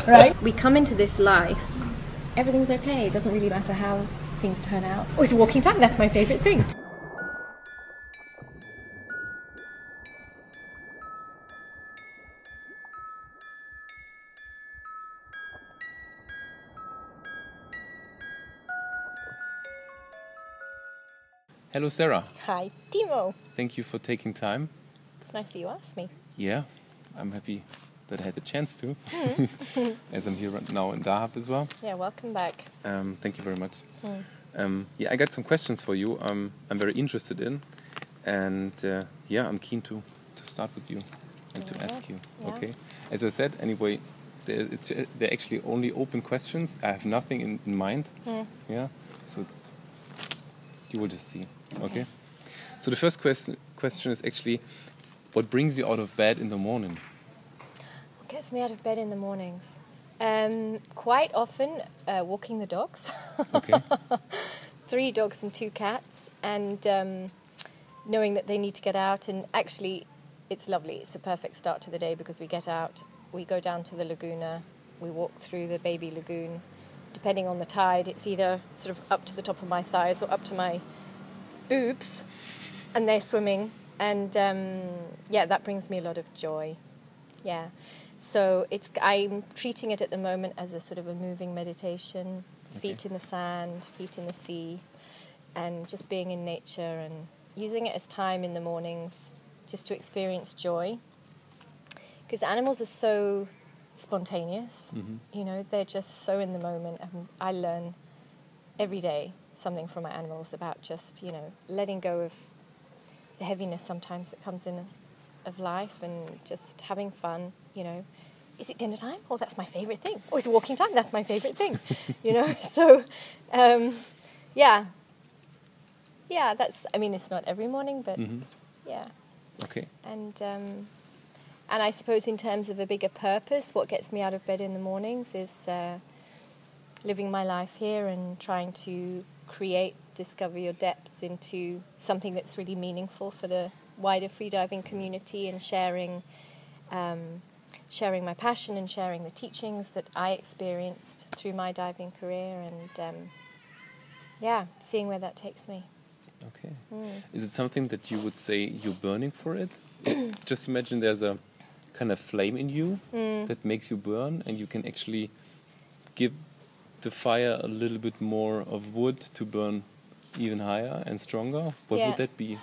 Right? We come into this life, everything's okay. It doesn't really matter how things turn out. Oh, it's a walking time. That's my favourite thing. Hello, Sarah. Hi, Timo. Thank you for taking time. It's nice that you asked me. Yeah, I'm happy that I had the chance to, as I'm here right now in Dahab as well. Yeah, welcome back. Thank you very much. Yeah, I got some questions for you. I'm very interested in, and yeah, I'm keen to start with you and to ask you. Yeah. Okay. As I said, anyway, they're actually only open questions. I have nothing in mind. Yeah, so it's you will just see. Okay. So the first question is actually, what brings you out of bed in the morning? What gets me out of bed in the mornings? Quite often, walking the dogs. Okay. 3 dogs and 2 cats, and knowing that they need to get out. And actually, it's lovely. It's a perfect start to the day because we get out, we go down to the laguna, we walk through the baby lagoon. Depending on the tide, it's either sort of up to the top of my thighs or up to my boobs, and they're swimming. And yeah, that brings me a lot of joy. Yeah. So I'm treating it at the moment as a sort of a moving meditation, feet in the sand, feet in the sea, and just being in nature and using it as time in the mornings just to experience joy. Because animals are so spontaneous, you know, they're just so in the moment. And I learn every day something from my animals about just, you know, letting go of the heaviness sometimes that comes in of life and just having fun, you know. Is it dinner time? Oh, that's my favourite thing. Oh, it's walking time? That's my favourite thing, you know. So, yeah, that's, I mean, it's not every morning, but yeah. Okay. And I suppose in terms of a bigger purpose, what gets me out of bed in the mornings is living my life here and trying to discover your depths into something that's really meaningful for the wider freediving community, and sharing my passion and sharing the teachings that I experienced through my diving career, and yeah, seeing where that takes me. Okay. Is it something that you would say you're burning for it? Just imagine there's a kind of flame in you that makes you burn, and you can actually give the fire a little bit more of wood to burn even higher and stronger. What would that be?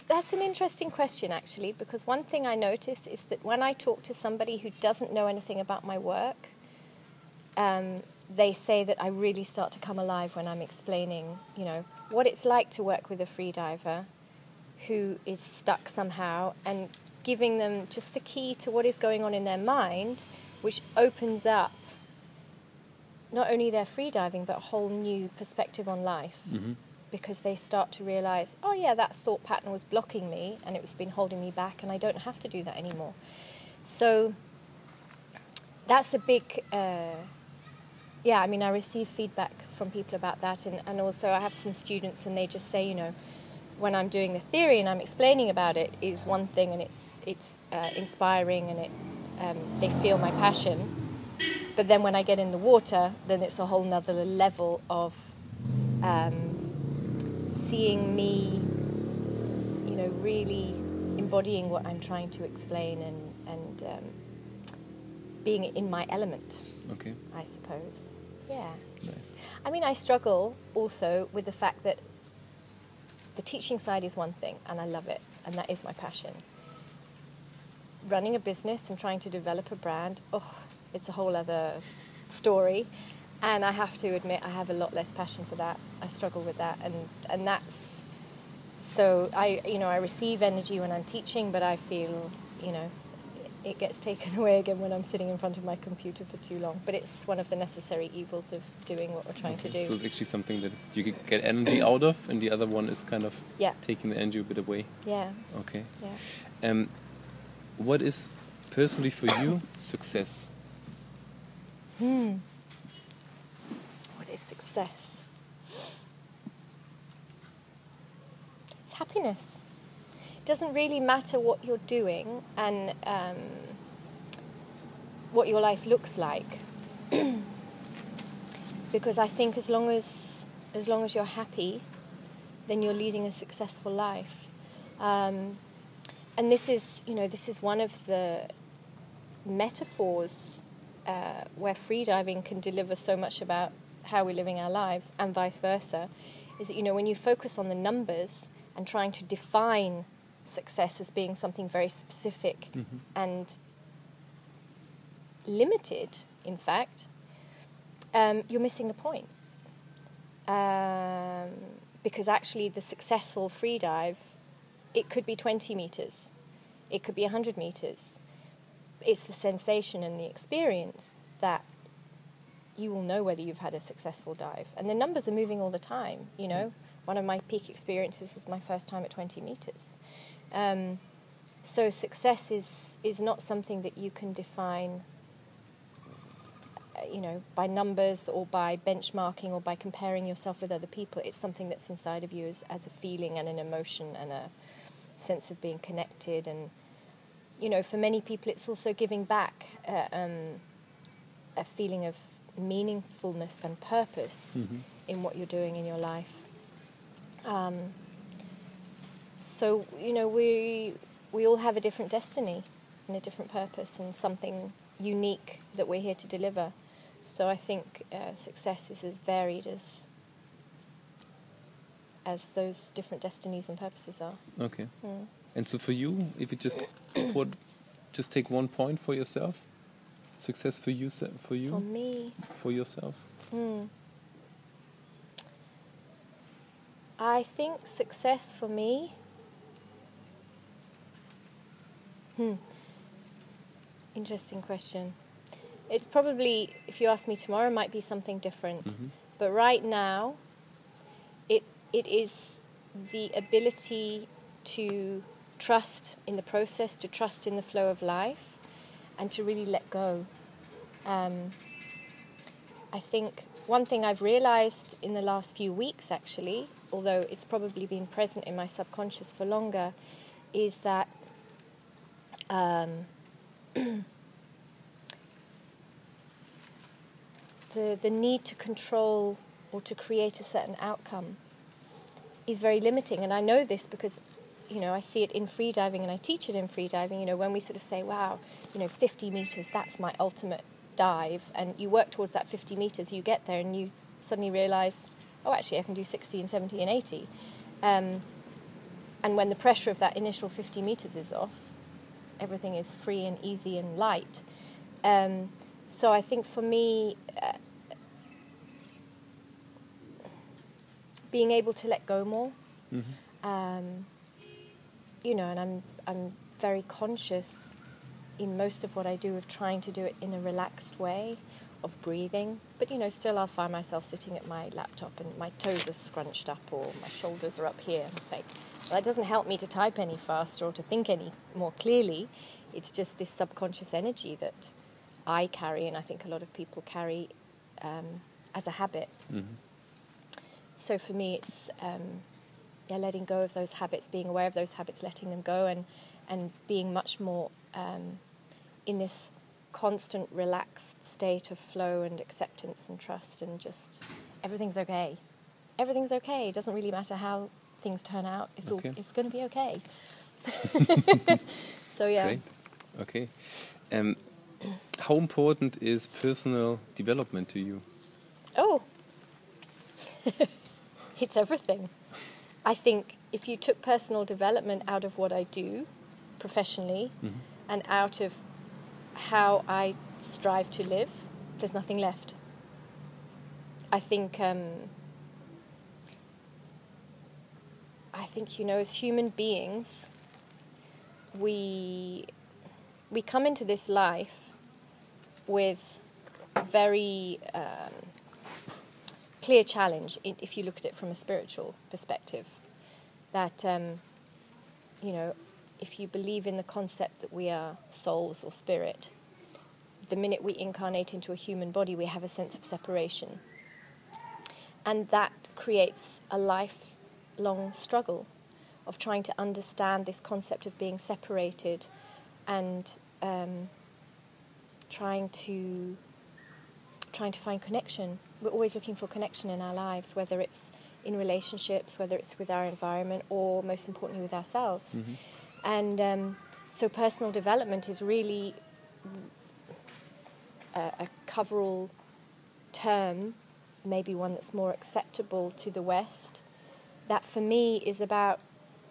That's an interesting question, actually, because one thing I notice is that when I talk to somebody who doesn't know anything about my work, they say that I really start to come alive when I'm explaining, you know, what it's like to work with a freediver who is stuck somehow, and giving them just the key to what is going on in their mind, which opens up not only their freediving but a whole new perspective on life. Because they start to realise, oh yeah, that thought pattern was blocking me and it's been holding me back, and I don't have to do that anymore. So that's a big, yeah, I mean, I receive feedback from people about that, and also I have some students, and they just say, you know, when I'm doing the theory and I'm explaining about it is one thing, and it's inspiring, and they feel my passion, but then when I get in the water, then it's a whole nother level of seeing me, you know, really embodying what I'm trying to explain, and being in my element. Okay. I suppose. Yeah. Nice. I mean, I struggle also with the fact that the teaching side is one thing, and I love it, and that is my passion. Running a business and trying to develop a brand, it's a whole other story. And I have to admit, I have a lot less passion for that. I struggle with that, and that's so. I receive energy when I'm teaching, but I feel, you know, it gets taken away again when I'm sitting in front of my computer for too long. But it's one of the necessary evils of doing what we're trying to do. So it's actually something that you can get energy out of, and the other one is kind of taking the energy a bit away. Yeah. Okay. Yeah. What is personally for you success? What is success? It's happiness. doesn't really matter what you're doing and what your life looks like, because I think as long as you're happy, then you're leading a successful life. And this is one of the metaphors where freediving can deliver so much about how we're living our lives, and vice versa. Is that, when you focus on the numbers and trying to define success as being something very specific and limited, in fact, you're missing the point. Because actually the successful freedive, it could be 20 meters, it could be 100 meters. It's the sensation and the experience that you will know whether you've had a successful dive. And the numbers are moving all the time, One of my peak experiences was my first time at 20 meters. So success is not something that you can define, by numbers or by benchmarking or by comparing yourself with other people. It's something that's inside of you as a feeling and an emotion and a sense of being connected. And, for many people it's also giving back a feeling of meaningfulness and purpose in what you're doing in your life. So, we all have a different destiny and a different purpose and something unique that we're here to deliver. So I think success is as varied as those different destinies and purposes are. Okay. And so for you, if you just take 1 point for yourself, success for you, For me. For yourself. I think success for me. Interesting question. It probably, if you ask me tomorrow, might be something different. But right now, it is the ability to trust in the process, to trust in the flow of life, and to really let go. I think one thing I've realized in the last few weeks, actually, although it's probably been present in my subconscious for longer, is that the need to control or to create a certain outcome is very limiting. And I know this because, I see it in freediving and I teach it in freediving. When we sort of say, wow, 50 meters, that's my ultimate dive. And you work towards that 50 meters, you get there and you suddenly realize, oh, actually I can do 60 and 70 and 80. And when the pressure of that initial 50 meters is off, everything is free and easy and light. So I think for me, being able to let go more, and I'm very conscious in most of what I do of trying to do it in a relaxed way, of breathing. But still I'll find myself sitting at my laptop and my toes are scrunched up or my shoulders are up here. Well, that doesn't help me to type any faster or to think any more clearly. It's just this subconscious energy that I carry, and I think a lot of people carry as a habit. So for me, it's letting go of those habits, being aware of those habits, letting them go, and being much more in this constant relaxed state of flow and acceptance and trust, and just everything's okay. Everything's okay. It doesn't really matter how things turn out. It's going to be okay. So yeah. Great. Okay. How important is personal development to you? Oh, it's everything. I think if you took personal development out of what I do professionally and out of how I strive to live, there's nothing left. I think as human beings, we come into this life with a very clear challenge, if you look at it from a spiritual perspective, that, if you believe in the concept that we are souls or spirit, the minute we incarnate into a human body, we have a sense of separation. And that creates a lifelong struggle of trying to understand this concept of being separated, and trying to find connection. We're always looking for connection in our lives, whether it's in relationships, whether it's with our environment, or most importantly with ourselves. Mm-hmm. And so personal development is really a coverall term, maybe one that's more acceptable to the West, that for me is about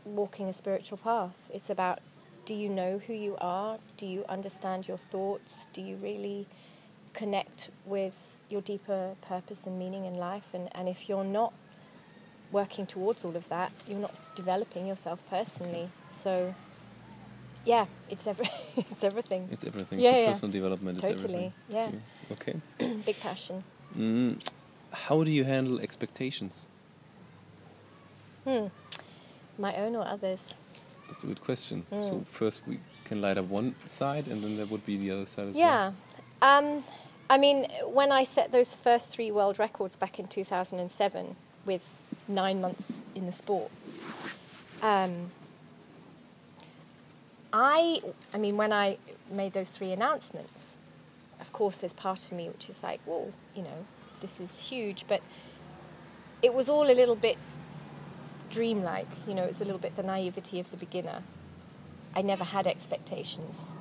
walking a spiritual path. It's about, do you know who you are? Do you understand your thoughts? Do you really connect with your deeper purpose and meaning in life? And if you're not working towards all of that, you're not developing yourself personally. So, yeah, it's everything. It's everything. Yeah, so yeah. Personal development Totally, is everything. yeah. Okay. Big passion. How do you handle expectations? My own or others? That's a good question. So first we can light up one side, and then there would be the other side as well. Yeah. I mean, when I set those first 3 world records back in 2007 with 9 months in the sport, I mean, when I made those 3 announcements, of course there's part of me which is like, whoa, you know, this is huge, but it was all a little bit dreamlike, you know, it's a little bit the naivety of the beginner. I never had expectations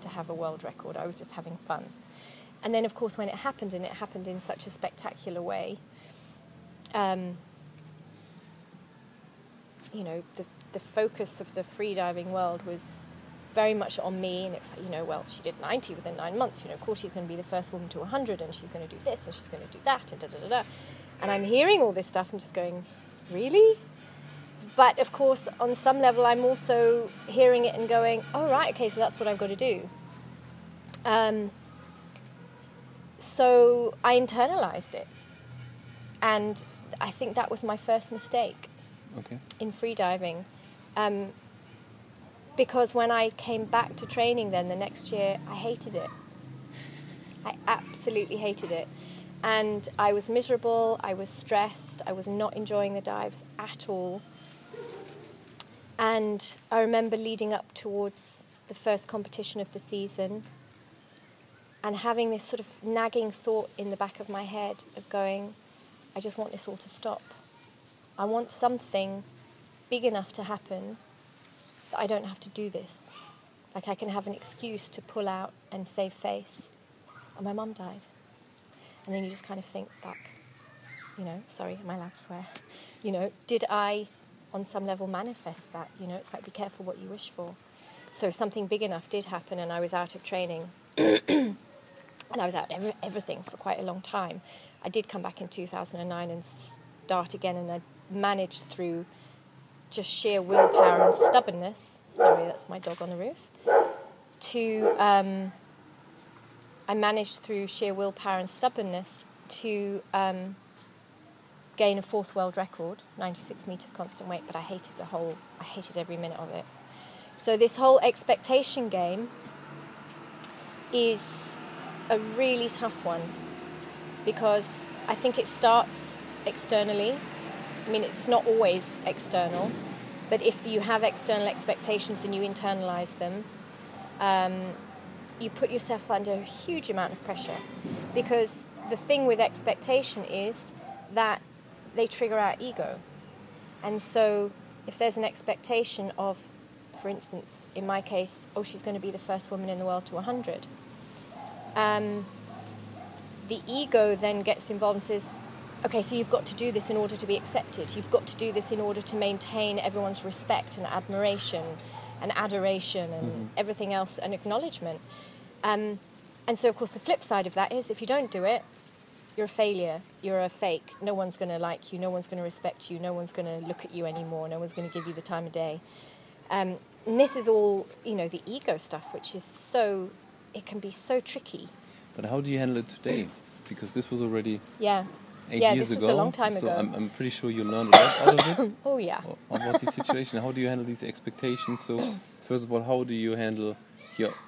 to have a world record. I was just having fun. And then, of course, when it happened, and it happened in such a spectacular way, you know, the focus of the freediving world was very much on me, and it's like, you know, well, she did 90 within 9 months, you know, of course she's going to be the first woman to 100, and she's going to do this, and she's going to do that, and da-da-da-da. And I'm hearing all this stuff and just going, really? But, of course, on some level, I'm also hearing it and going, oh, right, okay, so that's what I've got to do. So I internalized it. And I think that was my first mistake in freediving. Because when I came back to training then the next year, I hated it. I absolutely hated it. And I was miserable, I was stressed, I was not enjoying the dives at all. And I remember leading up towards the first competition of the season and having this sort of nagging thought in the back of my head of going, I just want this all to stop. I want something big enough to happen that I don't have to do this. Like I can have an excuse to pull out and save face. And my mum died. And then you just kind of think, fuck, you know, sorry, am I allowed to swear? You know, did I, on some level, manifest that? You know, it's like, be careful what you wish for. So something big enough did happen, and I was out of training. And I was out everything for quite a long time. I did come back in 2009 and start again, and I managed through just sheer willpower and stubbornness. Sorry, that's my dog on the roof. I managed through sheer willpower and stubbornness to gain a 4th world record, 96 metres constant weight, but I hated every minute of it. So this whole expectation game is a really tough one because I think it starts externally. I mean, it's not always external, but if you have external expectations and you internalise them, you put yourself under a huge amount of pressure, because the thing with expectation is that they trigger our ego. And so if there's an expectation of, for instance, in my case, oh, she's going to be the first woman in the world to 100, the ego then gets involved and says, okay, so you've got to do this in order to be accepted. You've got to do this in order to maintain everyone's respect and admiration and adoration and everything else, and acknowledgement. And so, of course, the flip side of that is if you don't do it, you're a failure, you're a fake. No one's going to like you, no one's going to respect you, no one's going to look at you anymore, no one's going to give you the time of day. And this is all, you know, the ego stuff, which is so, it can be so tricky. But how do you handle it today? Because this was already 8 years ago. This was a long time so ago. I'm pretty sure you learned a lot out of it. Oh, yeah. About the situation. How do you handle these expectations? So, first of all, how do you handle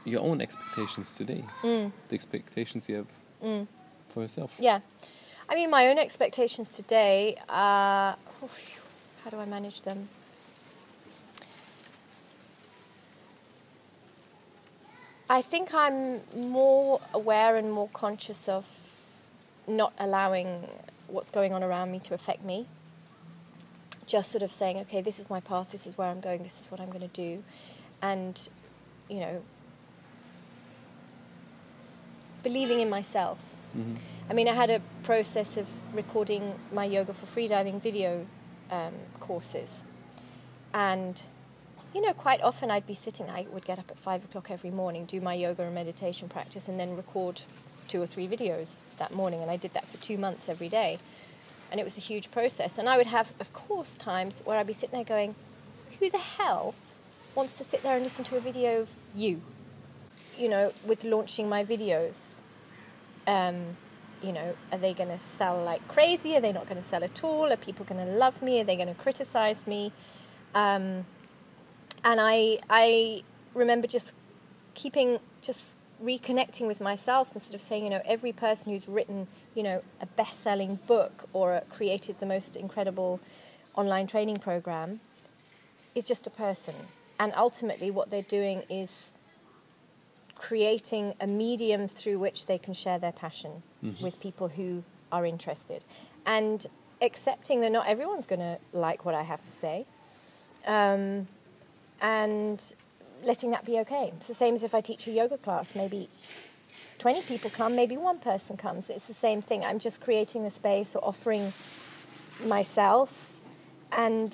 your own expectations today? The expectations you have for yourself. Yeah. I mean, my own expectations today, how do I manage them? I think I'm more aware and more conscious of not allowing what's going on around me to affect me. Just sort of saying, okay, this is my path, this is where I'm going, this is what I'm going to do. And, you know, believing in myself. Mm-hmm. I mean, I had a process of recording my yoga for freediving video courses. And, you know, quite often I would get up at 5 o'clock every morning, do my yoga and meditation practice, and then record 2 or 3 videos that morning. And I did that for 2 months every day. And it was a huge process. And I would have, of course, times where I'd be sitting there going, who the hell wants to sit there and listen to a video of you? You know, with launching my videos, you know, are they going to sell like crazy? Are they not going to sell at all? Are people going to love me? Are they going to criticize me? And I remember just reconnecting with myself and sort of saying, you know, every person who's written, you know, a best-selling book or created the most incredible online training program is just a person. And ultimately what they're doing is creating a medium through which they can share their passion with people who are interested. And accepting that not everyone's going to like what I have to say. And letting that be okay. It's the same as if I teach a yoga class. Maybe 20 people come, maybe one person comes. It's the same thing. I'm just creating the space or offering myself and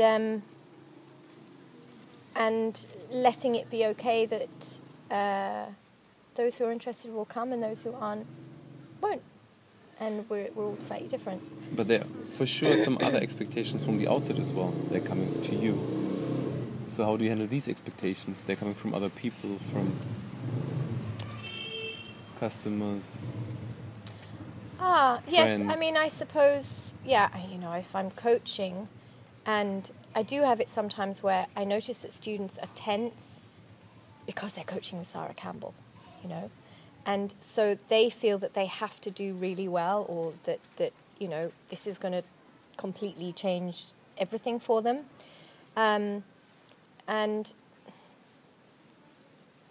letting it be okay that those who are interested will come and those who aren't won't. And we're all slightly different. But there are for sure some other expectations from the outside as well. They're coming to you. So how do you handle these expectations? They're coming from other people, from customers, yes. friends. I mean, I suppose, yeah, you know, if I'm coaching, and I do have it sometimes where I notice that students are tense because they're coaching with Sara Campbell, you know. And so they feel that they have to do really well, or that you know, this is going to completely change everything for them. And,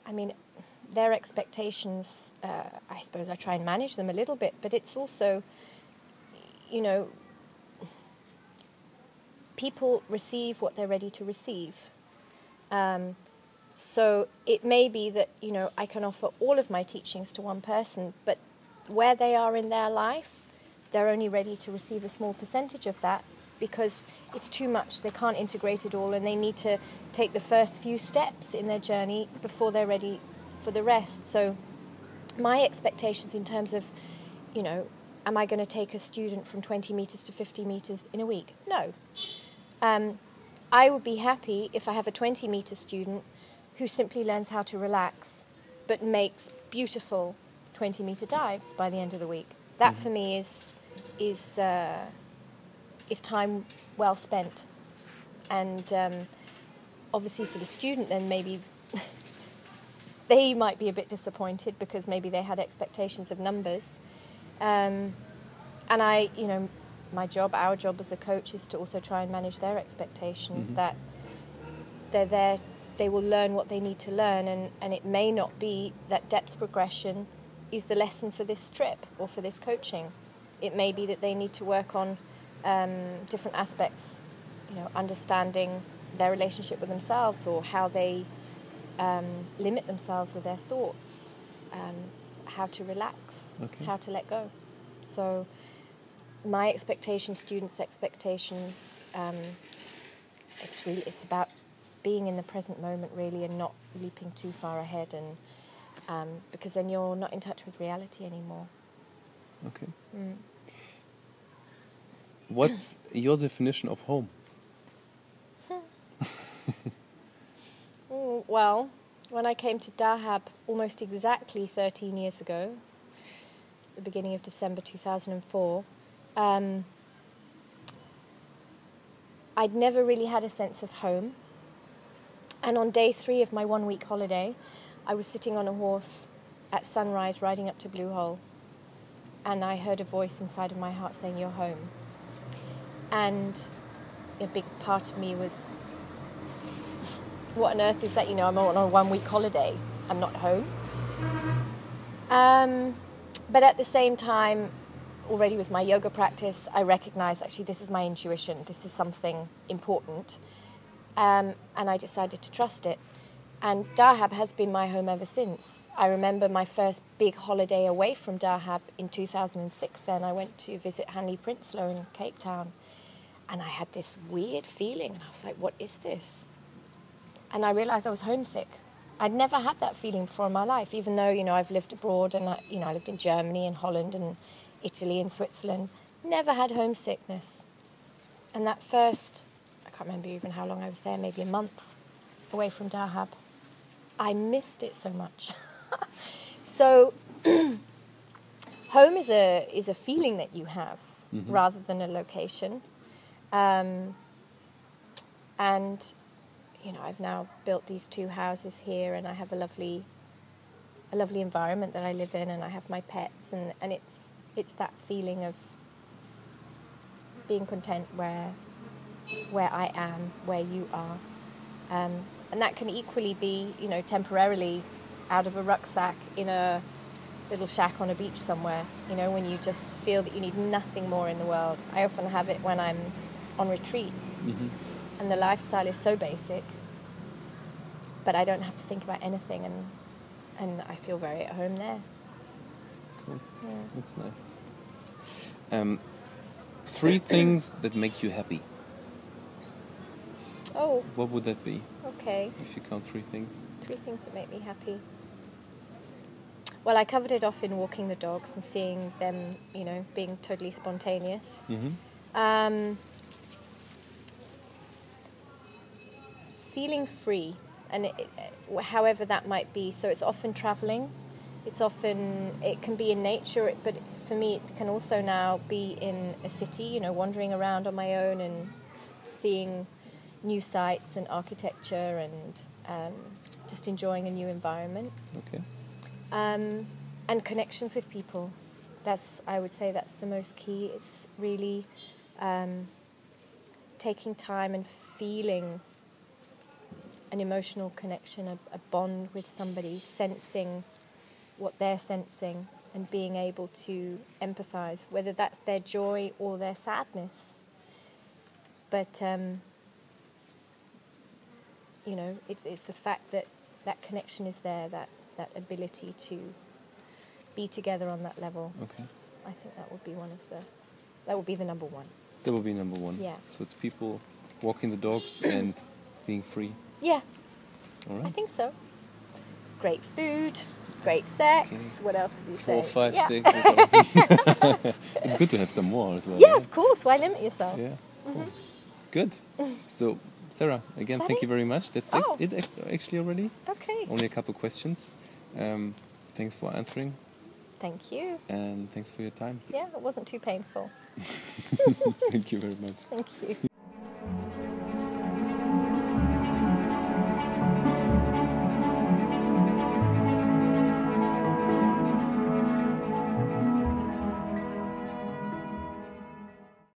I mean, their expectations, I suppose I try and manage them a little bit, but it's also, you know, people receive what they're ready to receive. So it may be that, you know, I can offer all of my teachings to one person, but where they are in their life, they're only ready to receive a small percentage of that, because it's too much. They can't integrate it all, and they need to take the first few steps in their journey before they're ready for the rest. So my expectations in terms of, you know, am I going to take a student from 20 meters to 50 meters in a week? No. I would be happy if I have a 20-meter student who simply learns how to relax but makes beautiful 20-meter dives by the end of the week. That for me is time well spent. And obviously for the student, then maybe they might be a bit disappointed because maybe they had expectations of numbers. And I, you know, our job as a coach is to also try and manage their expectations, that they're there, they will learn what they need to learn, and it may not be that depth progression is the lesson for this trip or for this coaching. It may be that they need to work on different aspects, you know, understanding their relationship with themselves, or how they limit themselves with their thoughts, how to relax, how to let go. So my expectations, students' expectations, it's about being in the present moment, really, and not leaping too far ahead, and because then you're not in touch with reality anymore. Okay. What's your definition of home? Well, when I came to Dahab almost exactly 13 years ago, the beginning of December 2004, I'd never really had a sense of home. And on day 3 of my 1-week holiday, I was sitting on a horse at sunrise riding up to Blue Hole, and I heard a voice inside of my heart saying, "You're home." And a big part of me was, what on earth is that? You know, I'm on a 1-week holiday. I'm not home. But at the same time, already with my yoga practice, I recognize actually this is my intuition. This is something important. And I decided to trust it. And Dahab has been my home ever since. I remember my first big holiday away from Dahab in 2006. Then I went to visit Hanley Prinsloo in Cape Town. And I had this weird feeling. And I was like, what is this? And I realized I was homesick. I'd never had that feeling before in my life, even though, I've lived abroad and, I lived in Germany and Holland and Italy and Switzerland. Never had homesickness. And that first, I can't remember even how long I was there, maybe a month away from Dahab. I missed it so much. So home is a feeling that you have rather than a location. And, I've now built these 2 houses here and I have a lovely environment that I live in and I have my pets and it's that feeling of being content where I am, where you are. And that can equally be, temporarily out of a rucksack in a little shack on a beach somewhere, when you just feel that you need nothing more in the world. I often have it when I'm on retreats and the lifestyle is so basic, but I don't have to think about anything and I feel very at home there. Cool. Yeah. That's nice. 3 things that make you happy. Oh. What would that be? Okay. If you count 3 things. 3 things that make me happy. Well, I covered it off in walking the dogs and seeing them, being totally spontaneous. Feeling free, and however that might be. So it's often traveling. It can be in nature, but for me it can also now be in a city, wandering around on my own and seeing new sights and architecture and just enjoying a new environment. Okay. And connections with people. I would say that's the most key. It's really taking time and feeling an emotional connection, a bond with somebody, sensing what they're sensing and being able to empathize, whether that's their joy or their sadness. But it's the fact that connection is there, that ability to be together on that level. Okay. I think that would be that would be the number one. That would be number one. Yeah. So it's people walking the dogs and being free. Yeah. All right. I think so. Great food, great sex. Okay. What else did you say? 4, 5, 6. It's good to have some more as well. Yeah, of course. Why limit yourself? Yeah. Cool. Good. So, Sara, again, thank you very much. That's it actually already. Okay. Only a couple questions. Thanks for answering. Thank you. And thanks for your time. Yeah, it wasn't too painful. Thank you very much. Thank you.